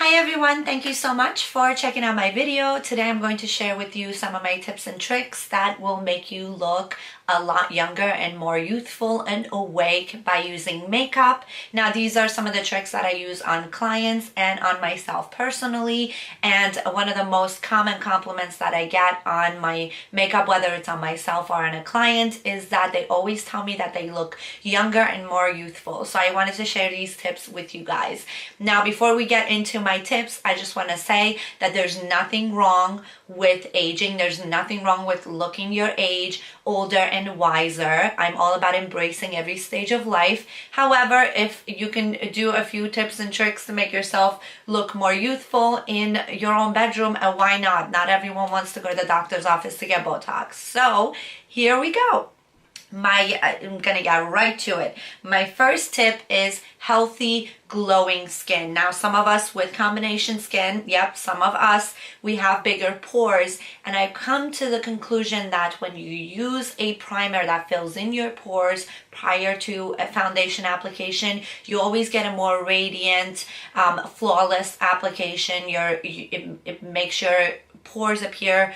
Hi everyone, thank you so much for checking out my video. Today I'm going to share with you some of my tips and tricks that will make you look a lot younger and more youthful and awake by using makeup. Now these are some of the tricks that I use on clients and on myself personally, and one of the most common compliments that I get on my makeup, whether it's on myself or on a client, is that they always tell me that they look younger and more youthful. So I wanted to share these tips with you guys. Now before we get into my tips, I just want to say that there's nothing wrong with aging. There's nothing wrong with looking your age, older and wiser. I'm all about embracing every stage of life. However, if you can do a few tips and tricks to make yourself look more youthful in your own bedroom, why not? Not everyone wants to go to the doctor's office to get Botox. So here we go. I'm gonna get right to it. My first tip is healthy, glowing skin. Now, some of us with combination skin, yep, some of us, we have bigger pores, and I've come to the conclusion that when you use a primer that fills in your pores prior to a foundation application, you always get a more radiant, flawless application. It makes your pores appear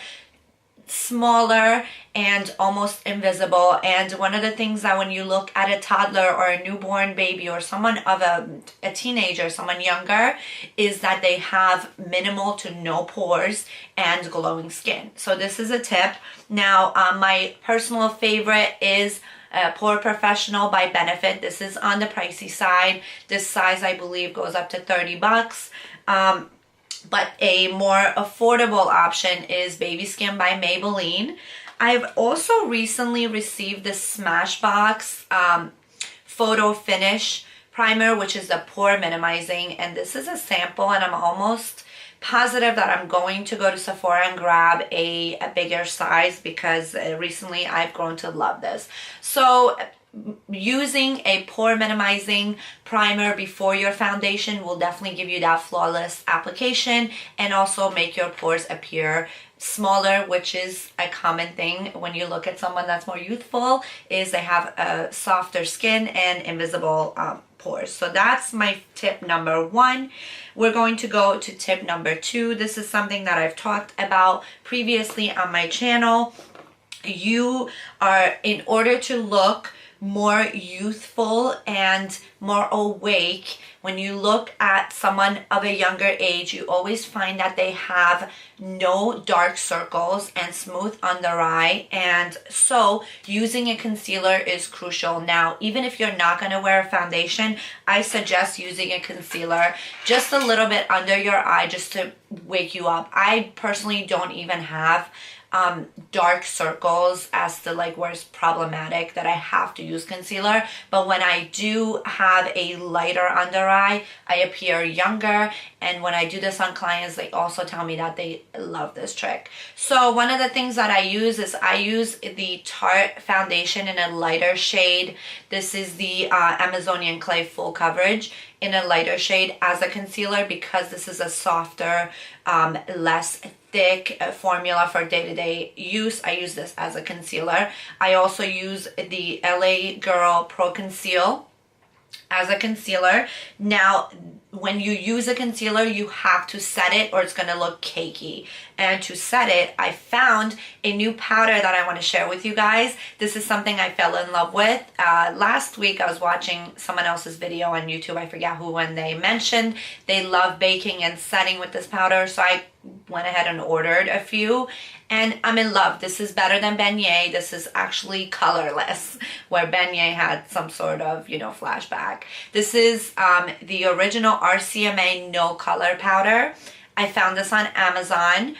smaller and almost invisible. And one of the things that when you look at a toddler or a newborn baby or someone of a teenager, someone younger, is that they have minimal to no pores and glowing skin. So this is a tip. Now my personal favorite is PORE Professional by Benefit. This is on the pricey side. This size I believe goes up to 30 bucks. But a more affordable option is Baby Skin by Maybelline. I've also recently received the SMASHBOX Photo Finish Primer, which is the pore minimizing, and this is a sample, and I'm almost positive that I'm going to go to Sephora and grab a bigger size because recently I've grown to love this. So using a pore minimizing primer before your foundation will definitely give you that flawless application and also make your pores appear smaller, which is a common thing when you look at someone that's more youthful, is they have a softer skin and invisible pores. So that's my tip number one. We're going to go to tip number two. This is something that I've talked about previously on my channel. In order to look more youthful and more awake, when you look at someone of a younger age, you always find that they have no dark circles and smooth under eye, and so using a concealer is crucial. Now, even if you're not going to wear a foundation, I suggest using a concealer just a little bit under your eye just to wake you up. I personally don't even have dark circles as to like where it's problematic that I have to use concealer, but when I do have a lighter under eye, I appear younger. And when I do this on clients, they also tell me that they love this trick. So one of the things that I use is I use the Tarte foundation in a lighter shade. This is the Amazonian Clay Full Coverage in a lighter shade as a concealer, because this is a softer, less thick formula for day-to-day use. I use this as a concealer. I also use the LA Girl Pro Conceal as a concealer. Now, when you use a concealer, you have to set it or it's going to look cakey. And to set it, I found a new powder that I want to share with you guys. This is something I fell in love with. Last week, I was watching someone else's video on YouTube. I forget who, when they mentioned they love baking and setting with this powder. So I went ahead and ordered a few, and I'm in love. This is better than Beignet. This is actually colorless, where Beignet had some sort of, flashback. This is the original RCMA no color powder. I found this on Amazon.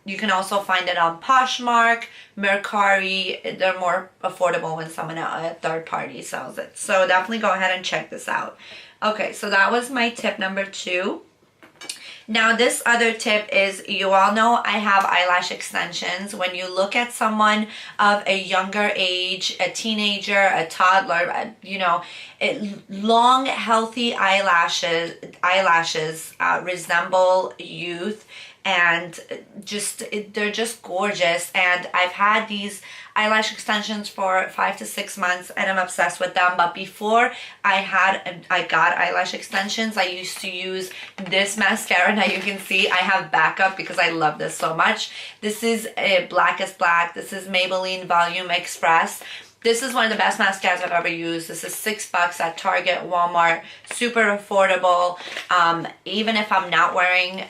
You can also find it on Poshmark, Mercari. They're more affordable when someone, a third party, sells it. So definitely go ahead and check this out. Okay, so that was my tip number two. Now this other tip is, you all know I have eyelash extensions. When you look at someone of a younger age, a teenager, a toddler, long healthy eyelashes resemble youth, and they're just gorgeous. And I've had these eyelash extensions for 5 to 6 months and I'm obsessed with them. But before I got eyelash extensions, I used to use this mascara. Now you can see I have backup because I love this so much. This is Blackest Black. This is Maybelline Volume Express. This is one of the best mascaras I've ever used. This is $6 at Target, Walmart, super affordable. Even if I'm not wearing,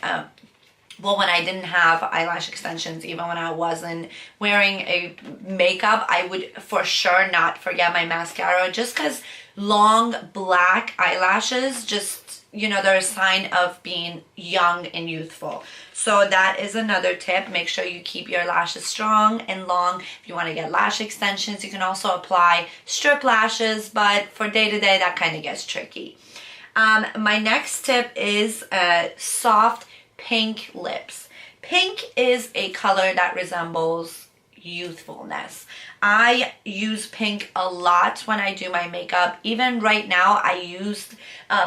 well, when I didn't have eyelash extensions, even when I wasn't wearing a makeup, I would for sure not forget my mascara, just because long black eyelashes just, you know, they're a sign of being young and youthful. So that is another tip. Make sure you keep your lashes strong and long. If you want to get lash extensions, you can also apply strip lashes, but for day-to-day, that kind of gets tricky. My next tip is soft pink lips. Pink is a color that resembles youthfulness. I use pink a lot when I do my makeup. Even right now, I used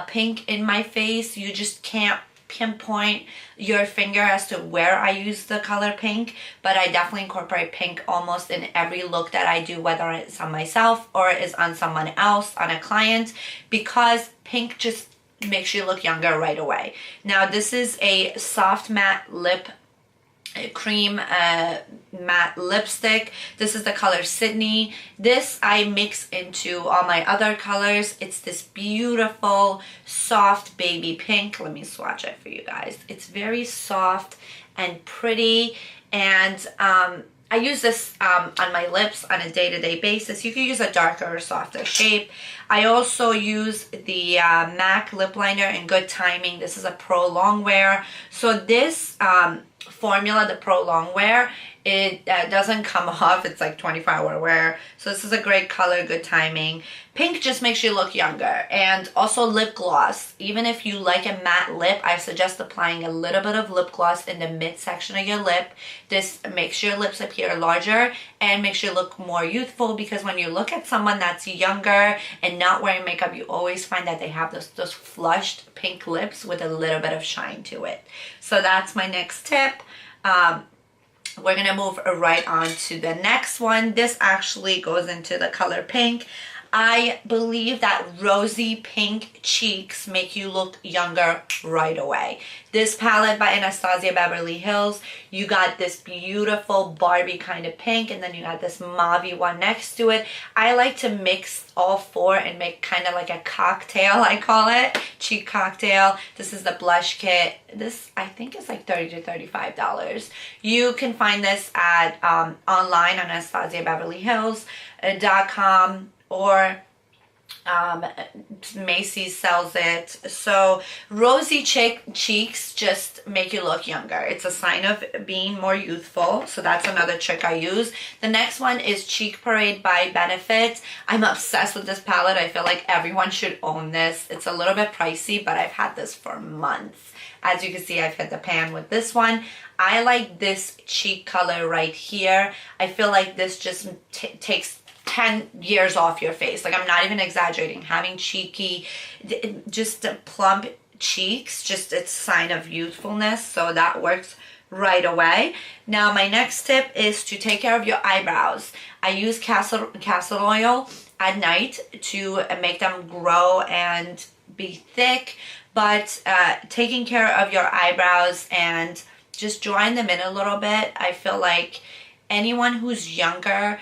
pink in my face. You just can't pinpoint your finger as to where I use the color pink, but I definitely incorporate pink almost in every look that I do, whether it's on myself or is on someone else, on a client, because pink just makes you look younger right away. Now this is a soft matte lip cream matte lipstick. This is the color Sydney. This I mix into all my other colors. It's this beautiful soft baby pink. Let me swatch it for you guys. It's very soft and pretty, and I use this on my lips on a day-to-day basis. You can use a darker or softer shape. I also use the MAC lip liner in Good Timing. This is a Pro Longwear. So this formula, the Pro Longwear, it doesn't come off. It's like 24-hour wear. So this is a great color, Good Timing. Pink just makes you look younger. And also lip gloss. Even if you like a matte lip, I suggest applying a little bit of lip gloss in the midsection of your lip. This makes your lips appear larger and makes you look more youthful, because when you look at someone that's younger and not wearing makeup, you always find that they have those flushed pink lips with a little bit of shine to it. So that's my next tip. We're gonna move right on to the next one. This actually goes into the color pink. I believe that rosy pink cheeks make you look younger right away. This palette by Anastasia Beverly Hills, you got this beautiful Barbie kind of pink, and then you got this mauve one next to it. I like to mix all four and make kind of like a cocktail, I call it, cheek cocktail. This is the blush kit. This I think is like $30 to $35. You can find this at online on AnastasiaBeverlyHills.com, or Macy's sells it. So rosy cheeks just make you look younger. It's a sign of being more youthful. So that's another trick I use. The next one is Cheek Parade by Benefit. I'm obsessed with this palette. I feel like everyone should own this. It's a little bit pricey, but I've had this for months. As you can see, I've hit the pan with this one. I like this cheek color right here. I feel like this just takes 10 years off your face. Like, I'm not even exaggerating. Having cheeky, just plump cheeks, just it's a sign of youthfulness. So that works right away. Now, my next tip is to take care of your eyebrows. I use castor oil at night to make them grow and be thick, but taking care of your eyebrows and just drawing them in a little bit. I feel like anyone who's younger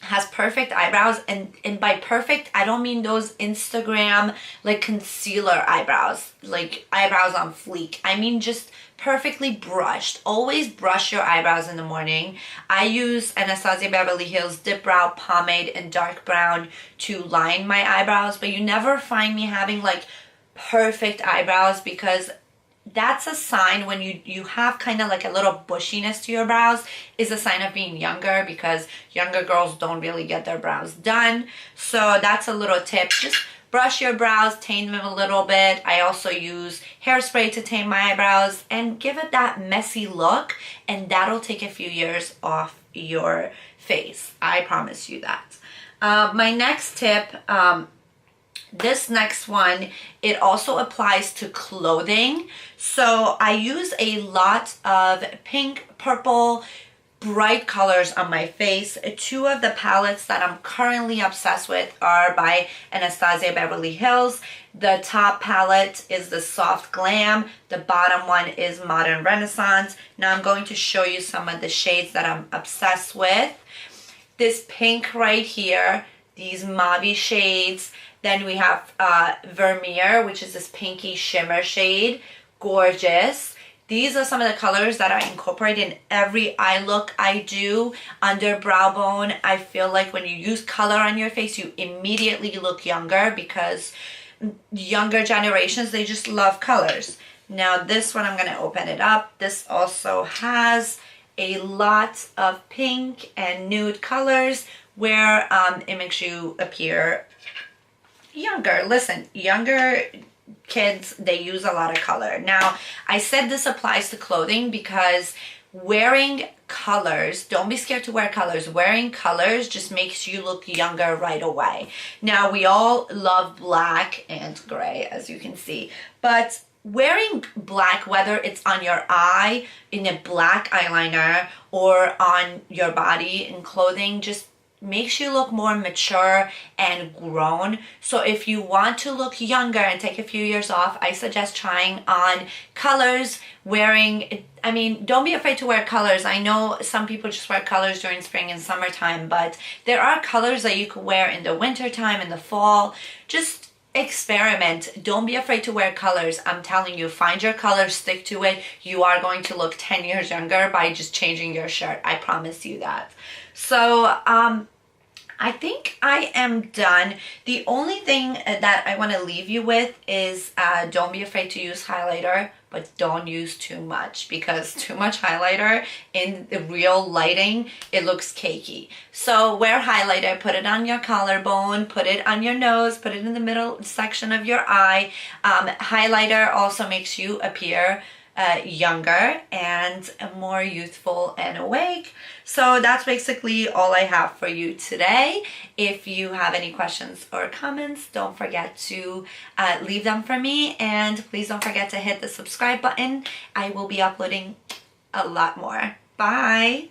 has perfect eyebrows, and by perfect I don't mean those Instagram like concealer eyebrows, like eyebrows on fleek. I mean just perfectly brushed. Always brush your eyebrows in the morning. I use Anastasia Beverly Hills Dip Brow Pomade in dark brown to line my eyebrows, but you never find me having like perfect eyebrows, because that's a sign when you have kind of like a little bushiness to your brows, is a sign of being younger, because younger girls don't really get their brows done. So that's a little tip. Just brush your brows, tame them a little bit. I also use hairspray to tame my eyebrows and give it that messy look, and that'll take a few years off your face. I promise you that. My next tip This next one, it also applies to clothing. So I use a lot of pink, purple, bright colors on my face. Two of the palettes that I'm currently obsessed with are by Anastasia Beverly Hills. The top palette is the Soft Glam. The bottom one is Modern Renaissance. Now I'm going to show you some of the shades that I'm obsessed with. This pink right here, these mauve shades. Then we have Vermeer, which is this pinky shimmer shade. Gorgeous. These are some of the colors that I incorporate in every eye look I do. Under brow bone, I feel like when you use color on your face, you immediately look younger because younger generations, they just love colors. Now this one, I'm going to open it up. This also has a lot of pink and nude colors where it makes you appear younger. Listen, younger kids, they use a lot of color. Now, I said this applies to clothing because wearing colors, don't be scared to wear colors. Wearing colors just makes you look younger right away. Now, we all love black and gray, as you can see, but wearing black, whether it's on your eye in a black eyeliner or on your body in clothing, just makes you look more mature and grown. So if you want to look younger and take a few years off, I suggest trying on colors, wearing, I mean, don't be afraid to wear colors. I know some people just wear colors during spring and summertime, but there are colors that you can wear in the winter time, in the fall. Just experiment. Don't be afraid to wear colors. I'm telling you, find your color, stick to it. You are going to look 10 years younger by just changing your shirt. I promise you that. So I think I am done. The only thing that I want to leave you with is don't be afraid to use highlighter, but don't use too much, because too much highlighter in the real lighting, it looks cakey. So wear highlighter, put it on your collarbone, put it on your nose, put it in the middle section of your eye. Highlighter also makes you appear younger and more youthful and awake. So that's basically all I have for you today. If you have any questions or comments, don't forget to leave them for me, and please don't forget to hit the subscribe button. I will be uploading a lot more. Bye.